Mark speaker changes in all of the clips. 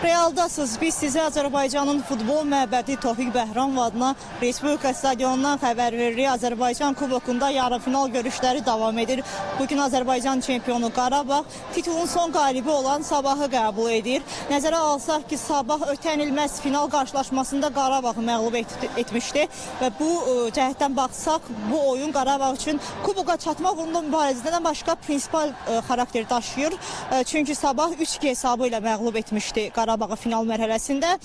Speaker 1: Realdasınız. Biz sizə Azərbaycanın futbol məbədi Tofiq Bəhramov adına Respublika stadionundan xəbər veririk. Azərbaycan kubokunda yarımfinal görüşləri davam edir. Bugün Azərbaycan çempionu Qarabağ titulun son qalibi olan Sabahı qəbul edir. Nəzərə alsaq ki, Sabah ötənilməz final qarşılaşmasında Qarabağı məğlub etmişdi və bu cəhətdən baxsaq, bu oyun Qarabağ üçün kuboka çatmaq uğrunda mübarizədən başqa prinsipal xarakter daşıyır. Çünki Sabah 3-2 hesabı ilə məğlub etmişdi Qarabağı final mərhələsində.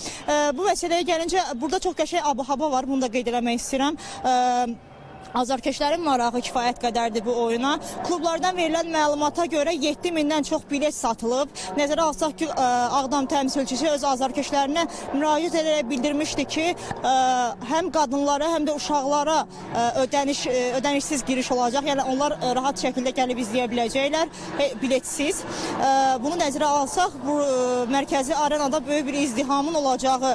Speaker 1: Bu məsələyə gəlincə, burada çox qəşəng ab-hava var, bunu da qeyd eləmək istəyirəm. Azarkeşlərin marağı kifayət qədərdir bu oyuna. Klublardan verilən məlumata görə 7000-dən çox bilet satılıb. Nəzərə alsaq ki, Ağdam təmsilçisi öz azarkeşlərinə müraciət edərək bildirmişdi ki, həm qadınlara, həm də uşaqlara ödənişsiz giriş olacaq. Yəni onlar rahat şəkildə gəlib izləyə biləcəklər, biletsiz. Bunu nəzərə alsaq, bu mərkəzi arenada böyük bir izdihamın olacağını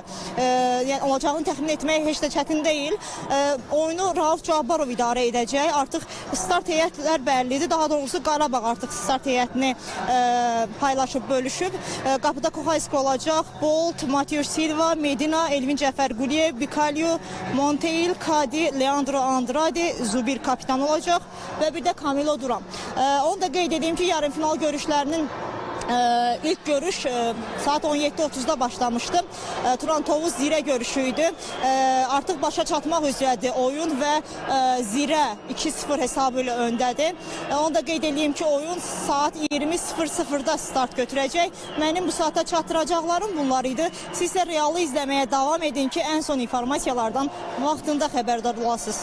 Speaker 1: təxmin etmək heç də çətin deyil. Oyunu Rauf Cabbarov idarə edəcək. Artıq start heyətlər bəllidir. Daha doğrusu Qarabağ artıq start heyətini paylaşıb, bölüşüb. Qapıda Koxayski olacaq. Bolt, Matius Silva, Medina, Elvin Cəfərquliyev, Bikalyo, Monteil, Kadi, Leandro Andrade, Zubir kapitan olacaq və bir də Camilo Duran. Onu da qeyd edeyim ki, yarımfinal görüşlərinin İlk görüş saat 17:30-da başlamışdı. Turan Tovuz Zirə görüşüydü. Artıq başa çatmaq üzrədir oyun və Zirə 2-0 hesabı ilə öndədir. Onu da qeyd edeyim ki, oyun saat 20:00-da start götürəcək. Mənim bu saata çatdıracaqlarım bunlar idi. Siz isə Realı izləməyə davam edin ki, ən son informasiyalardan vaxtında xəbərdar olasınız.